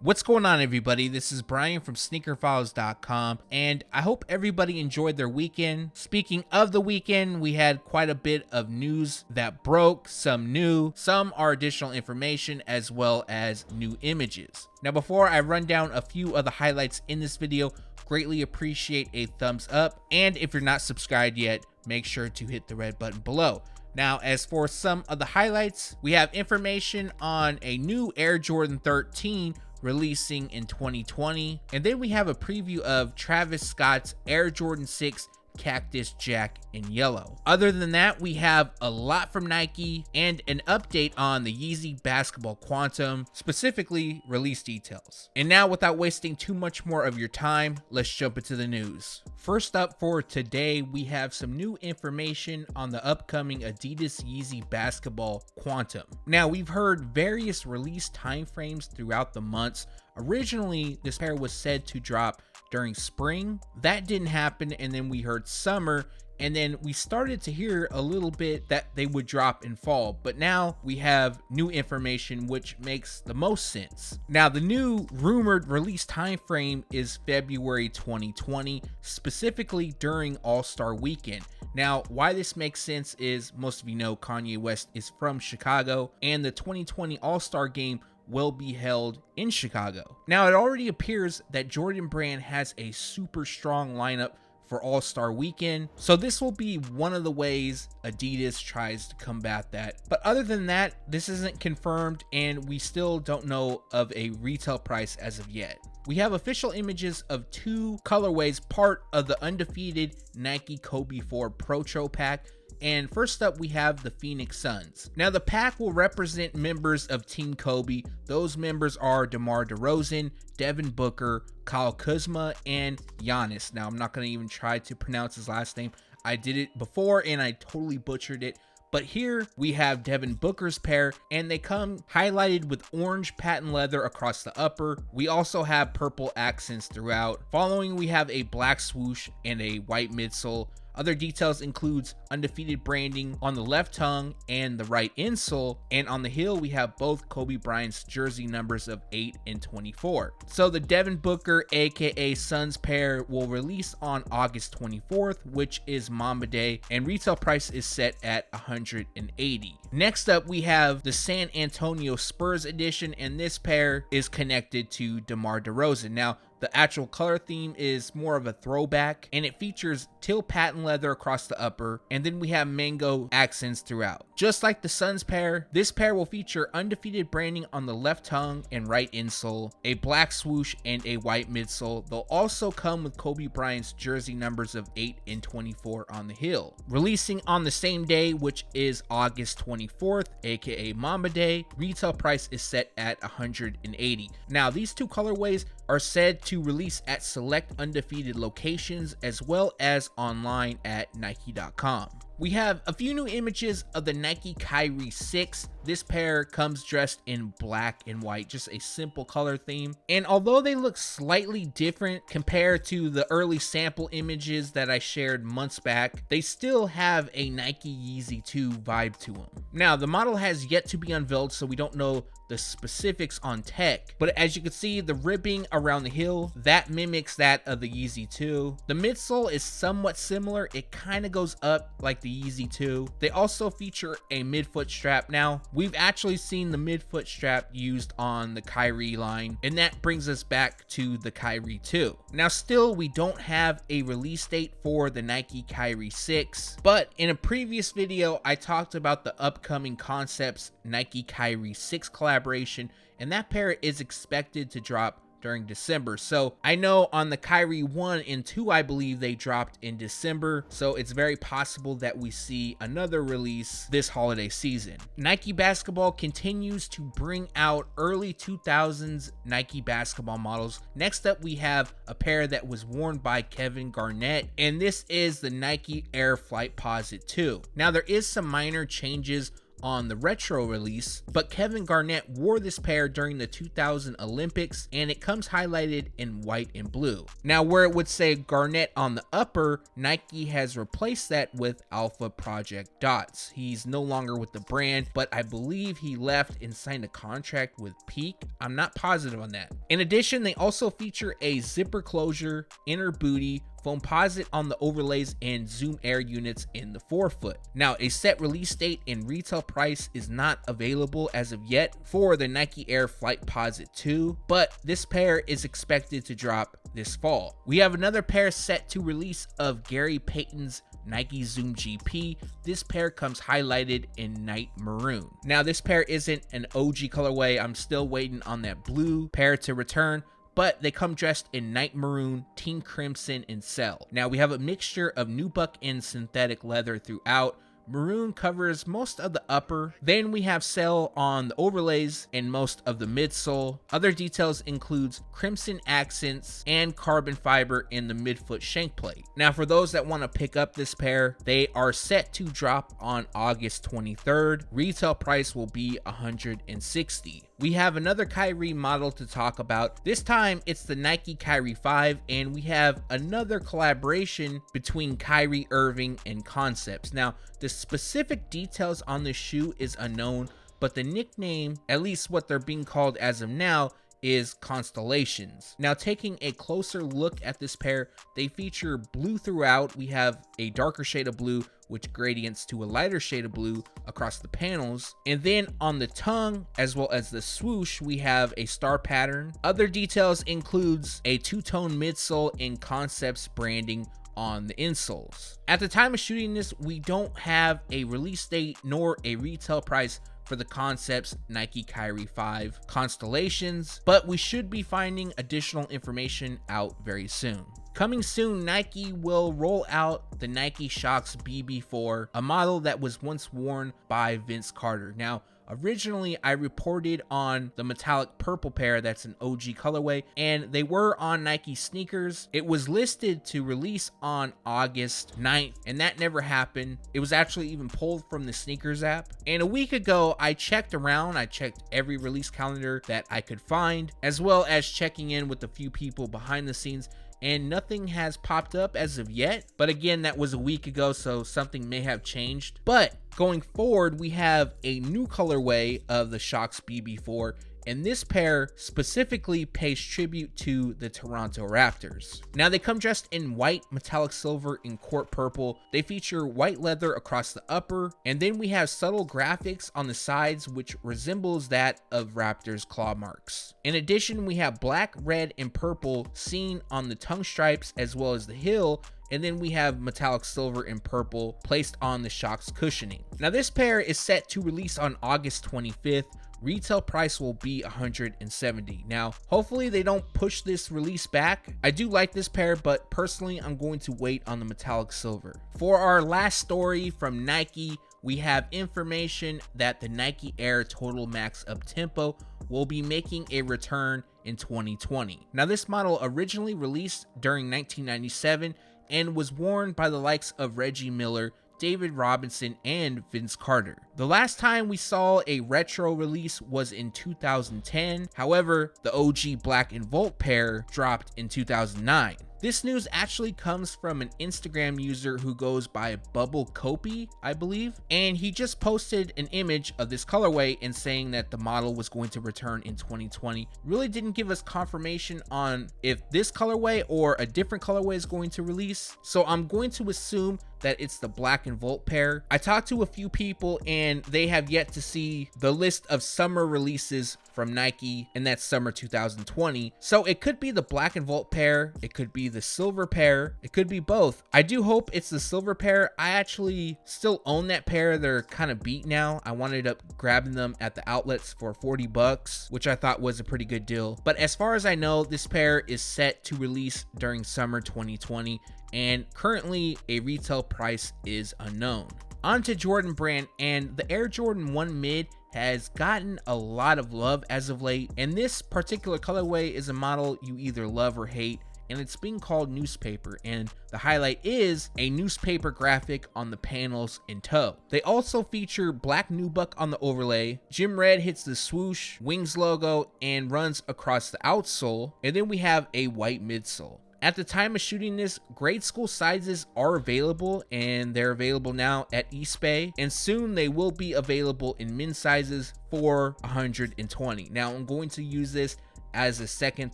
What's going on, everybody? This is Brian from SneakerFiles.com, and I hope everybody enjoyed their weekend. Speaking of the weekend, we had quite a bit of news that broke, some new, some are additional information, as well as new images. Now, before I run down a few of the highlights in this video, greatly appreciate a thumbs up, and if you're not subscribed yet, make sure to hit the red button below. Now, as for some of the highlights, we have information on a new Air Jordan 13 releasing in 2020, and then we have a preview of Travis Scott's Air Jordan 6 Cactus Jack in yellow. Other than that, we have a lot from Nike and an update on the Yeezy Basketball Quantum, specifically release details. And now, without wasting too much more of your time, let's jump into the news. First up for today, we have some new information on the upcoming Adidas Yeezy Basketball Quantum. Now, we've heard various release timeframes throughout the months. Originally, this pair was said to drop during spring. That didn't happen, and then we heard summer, and then we started to hear a little bit that they would drop in fall, but now we have new information which makes the most sense. Now, the new rumored release time frame is February 2020, specifically during All-Star Weekend. Now, why this makes sense is most of you know Kanye West is from Chicago, and the 2020 All-Star Game will be held in Chicago. Now, it already appears that Jordan Brand has a super strong lineup for All-Star Weekend, so this will be one of the ways Adidas tries to combat that. But other than that, this isn't confirmed, and we still don't know of a retail price as of yet. We have official images of two colorways, part of the Undefeated Nike Kobe 4 Protro pack. And first up, we have the Phoenix Suns. Now, the pack will represent members of Team Kobe. Those members are DeMar DeRozan, Devin Booker, Kyle Kuzma, and Giannis. Now, I'm not going to even try to pronounce his last name. I did it before and I totally butchered it. But here we have Devin Booker's pair, and they come highlighted with orange patent leather across the upper. We also have purple accents throughout. Following, we have a black swoosh and a white midsole. Other details includes Undefeated branding on the left tongue and the right insole, and on the heel we have both Kobe Bryant's jersey numbers of 8 and 24. So the Devin Booker aka Suns pair will release on August 24th, which is Mamba Day, and retail price is set at $180. Next up, we have the San Antonio Spurs edition, and this pair is connected to DeMar DeRozan. Now, the actual color theme is more of a throwback, and it features teal patent leather across the upper, and then we have mango accents throughout. Just like the Suns pair, this pair will feature Undefeated branding on the left tongue and right insole, a black swoosh, and a white midsole. They'll also come with Kobe Bryant's jersey numbers of 8 and 24 on the heel. Releasing on the same day, which is August 24th, aka Mamba Day, retail price is set at $180. Now, these two colorways are said to release at select Undefeated locations as well as online at Nike.com. We have a few new images of the Nike Kyrie 6. This pair comes dressed in black and white, just a simple color theme. And although they look slightly different compared to the early sample images that I shared months back, they still have a Nike Yeezy 2 vibe to them. Now, the model has yet to be unveiled, so we don't know the specifics on tech, but as you can see, the ribbing around the heel, that mimics that of the Yeezy 2. The midsole is somewhat similar. It kind of goes up like the Yeezy 2. They also feature a midfoot strap. Now, we've actually seen the midfoot strap used on the Kyrie line, and that brings us back to the Kyrie 2. Now, still, we don't have a release date for the Nike Kyrie 6, but in a previous video, I talked about the upcoming Concepts Nike Kyrie 6 collaboration, and that pair is expected to drop during December. So I know on the Kyrie 1 and 2, I believe they dropped in December, so it's very possible that we see another release this holiday season. Nike Basketball continues to bring out early 2000s Nike basketball models. Next up, we have a pair that was worn by Kevin Garnett, and this is the Nike Air Flightposite 2. Now, there is some minor changes on the retro release, but Kevin Garnett wore this pair during the 2000 Olympics, and it comes highlighted in white and blue. Now, where it would say Garnett on the upper, Nike has replaced that with Alpha Project dots. He's no longer with the brand, but I believe he left and signed a contract with Peak. I'm not positive on that. In addition, they also feature a zipper closure, inner booty, foamposite on the overlays, and zoom air units in the forefoot. Now, a set release date and retail price is not available as of yet for the Nike Air Flightposite 2, but this pair is expected to drop this fall. We have another pair set to release of Gary Payton's Nike Zoom GP. This pair comes highlighted in night maroon. Now, this pair isn't an OG colorway. I'm still waiting on that blue pair to return, but they come dressed in night maroon, team crimson, and cell. Now, we have a mixture of nubuck and synthetic leather throughout. Maroon covers most of the upper. Then we have cell on the overlays and most of the midsole. Other details includes crimson accents and carbon fiber in the midfoot shank plate. Now, for those that want to pick up this pair, they are set to drop on August 23rd. Retail price will be $160. We have another Kyrie model to talk about. This time it's the Nike Kyrie 5, and we have another collaboration between Kyrie Irving and Concepts. Now, the specific details on the shoe is unknown, but the nickname, at least what they're being called as of now, is Constellations. Now, taking a closer look at this pair, they feature blue throughout. We have a darker shade of blue which gradients to a lighter shade of blue across the panels, and then on the tongue as well as the swoosh we have a star pattern. Other details includes a two-tone midsole and Concepts branding on the insoles. At the time of shooting this, we don't have a release date nor a retail price for the Concepts Nike Kyrie 5 Constellations, but we should be finding additional information out very soon. Coming soon, Nike will roll out the Nike Shox BB4, a model that was once worn by Vince Carter. Now, originally, I reported on the metallic purple pair that's an OG colorway, and they were on Nike sneakers. It was listed to release on August 9th, and that never happened. It was actually even pulled from the sneakers app. And a week ago, I checked around. I checked every release calendar that I could find, as well as checking in with a few people behind the scenes, and nothing has popped up as of yet. But again, that was a week ago, so something may have changed. But going forward, we have a new colorway of the Shox BB4, and this pair specifically pays tribute to the Toronto Raptors. Now, they come dressed in white, metallic silver, and court purple. They feature white leather across the upper, and then we have subtle graphics on the sides which resembles that of Raptors claw marks. In addition, we have black, red, and purple seen on the tongue stripes as well as the heel, and then we have metallic silver and purple placed on the Shox cushioning. Now, this pair is set to release on August 25th. Retail price will be $170. Now, hopefully they don't push this release back. I do like this pair, but personally, I'm going to wait on the metallic silver. For our last story from Nike, we have information that the Nike Air Total Max Uptempo will be making a return in 2020. Now, this model originally released during 1997 and was worn by the likes of Reggie Miller, David Robinson, and Vince Carter. The last time we saw a retro release was in 2010. However, the OG Black and Volt pair dropped in 2009. This news actually comes from an Instagram user who goes by Bubble Copy, I believe, and he just posted an image of this colorway and saying that the model was going to return in 2020. Really didn't give us confirmation on if this colorway or a different colorway is going to release, so I'm going to assume that it's the Black and Volt pair. I talked to a few people and they have yet to see the list of summer releases from Nike, and that's summer 2020. So it could be the Black and Volt pair, it could be the silver pair, it could be both. I do hope it's the silver pair. I actually still own that pair. They're kind of beat now. I wound up grabbing them at the outlets for $40, which I thought was a pretty good deal. But as far as I know, this pair is set to release during summer 2020, and currently a retail price is unknown. On to Jordan brand, and the Air Jordan 1 Mid has gotten a lot of love as of late, and this particular colorway is a model you either love or hate. and it's being called Newspaper, and the highlight is a newspaper graphic on the panels in toe. They also feature black nubuck on the overlay, Jim Red hits the swoosh, Wings logo, and runs across the outsole, and then we have a white midsole. At the time of shooting this, grade school sizes are available, and they're available now at Eastbay, and soon they will be available in men's sizes for $120. Now I'm going to use this as a second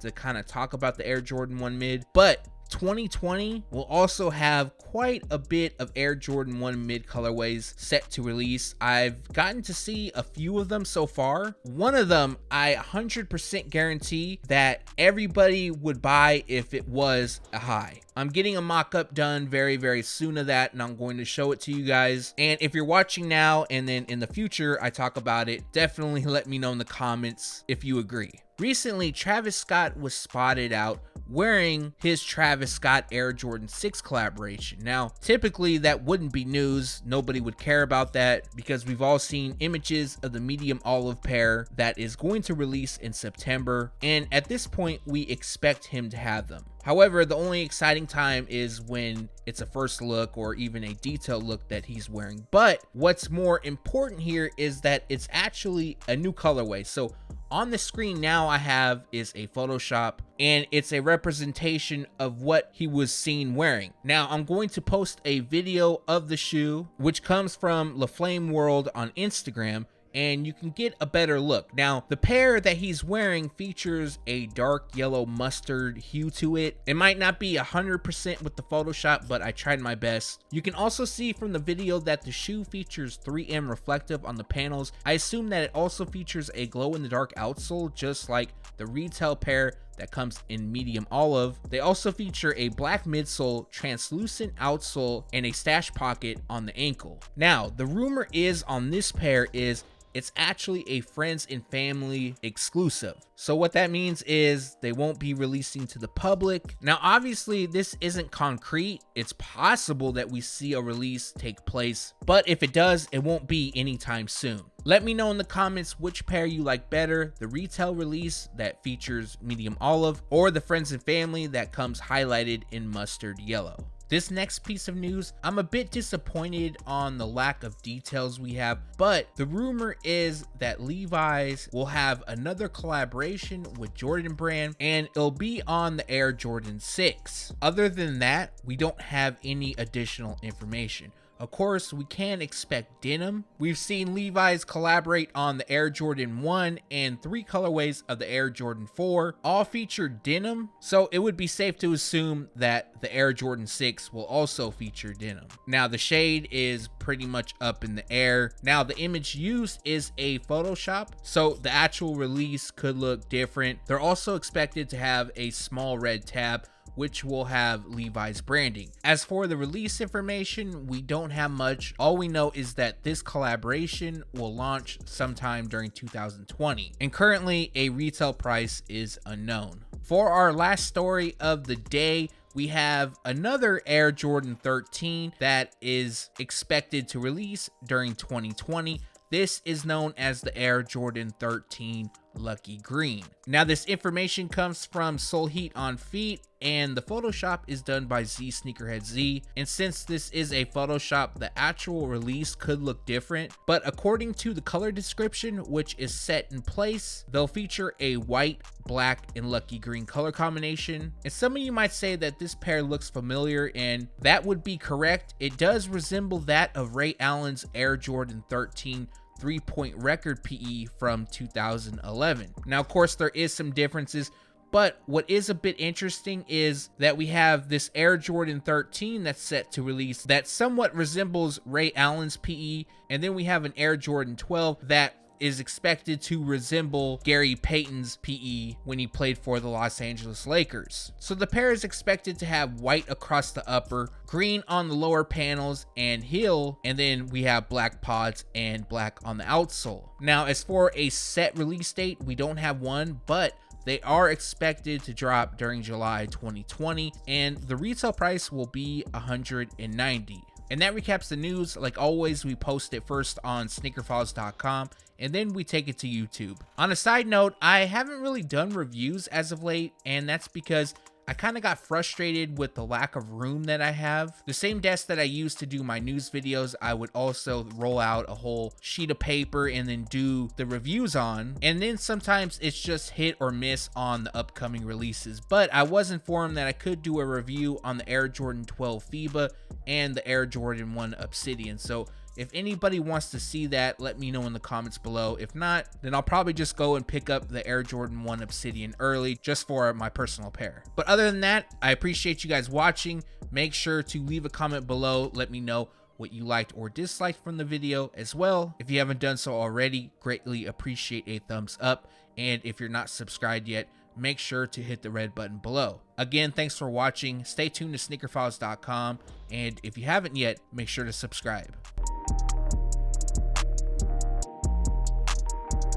to kind of talk about the Air Jordan 1 mid, but 2020 will also have quite a bit of Air Jordan 1 mid colorways set to release. I've gotten to see a few of them so far. One of them I 100% guarantee that everybody would buy if it was a high. I'm getting a mock-up done very soon of that, and I'm going to show it to you guys. And if you're watching now and then in the future I talk about it, definitely let me know in the comments if you agree. Recently, Travis Scott was spotted out wearing his Travis Scott Air Jordan 6 collaboration. Now, typically that wouldn't be news. Nobody would care about that because we've all seen images of the medium olive pair that is going to release in September. And at this point, we expect him to have them. However, the only exciting time is when it's a first look or even a detailed look that he's wearing. But what's more important here is that it's actually a new colorway. So on the screen now I have is a Photoshop, and it's a representation of what he was seen wearing. Now I'm going to post a video of the shoe, which comes from LaFlame World on Instagram, and you can get a better look. Now, the pair that he's wearing features a dark yellow mustard hue to it. It might not be 100% with the Photoshop, but I tried my best. You can also see from the video that the shoe features 3M reflective on the panels. I assume that it also features a glow-in-the-dark outsole, just like the retail pair that comes in medium olive. They also feature a black midsole, translucent outsole, and a stash pocket on the ankle. Now, the rumor is on this pair is it's actually a friends and family exclusive. So what that means is they won't be releasing to the public. Now, obviously this isn't concrete. It's possible that we see a release take place, but if it does, it won't be anytime soon. Let me know in the comments which pair you like better, the retail release that features medium olive or the friends and family that comes highlighted in mustard yellow. This next piece of news, I'm a bit disappointed on the lack of details we have, but the rumor is that Levi's will have another collaboration with Jordan Brand, and it'll be on the Air Jordan 6. Other than that, we don't have any additional information. Of course, we can expect denim. We've seen Levi's collaborate on the Air Jordan 1 and 3 colorways of the Air Jordan 4, all feature denim, so it would be safe to assume that the Air Jordan 6 will also feature denim. Now, the shade is pretty much up in the air. Now, the image used is a Photoshop, so the actual release could look different. They're also expected to have a small red tab, which will have Levi's branding. As for the release information, we don't have much. All we know is that this collaboration will launch sometime during 2020, and currently a retail price is unknown. For our last story of the day, we have another Air Jordan 13 that is expected to release during 2020. This is known as the Air Jordan 13 Lucky Green. Now, this information comes from Soul Heat on Feet, and the Photoshop is done by Z Sneakerhead Z. And since this is a Photoshop, the actual release could look different. But according to the color description, which is set in place, they'll feature a white, black, and lucky green color combination. And some of you might say that this pair looks familiar, and that would be correct. It does resemble that of Ray Allen's Air Jordan 13 3-point record PE from 2011. Now, of course, there is some differences, but what is a bit interesting is that we have this Air Jordan 13 that's set to release that somewhat resembles Ray Allen's PE, and then we have an Air Jordan 12 that is expected to resemble Gary Payton's PE when he played for the Los Angeles Lakers. So the pair is expected to have white across the upper, green on the lower panels and heel, and then we have black pods and black on the outsole. Now, as for a set release date, we don't have one, but they are expected to drop during July 2020, and the retail price will be $190. And that recaps the news. Like always, we post it first on SneakerFiles.com, and then we take it to YouTube. On a side note, I haven't really done reviews as of late, and that's because I kind of got frustrated with the lack of room that I have. The same desk that I used to do my news videos, I would also roll out a whole sheet of paper and then do the reviews on. And then sometimes it's just hit or miss on the upcoming releases. But I was informed that I could do a review on the Air Jordan 12 FIBA and the Air Jordan 1 Obsidian. So if anybody wants to see that, let me know in the comments below. If not, then I'll probably just go and pick up the Air Jordan 1 Obsidian early just for my personal pair. But other than that, I appreciate you guys watching. Make sure to leave a comment below. Let me know what you liked or disliked from the video as well. If you haven't done so already, greatly appreciate a thumbs up. And if you're not subscribed yet, make sure to hit the red button below. Again, thanks for watching. Stay tuned to SneakerFiles.com. And if you haven't yet, make sure to subscribe.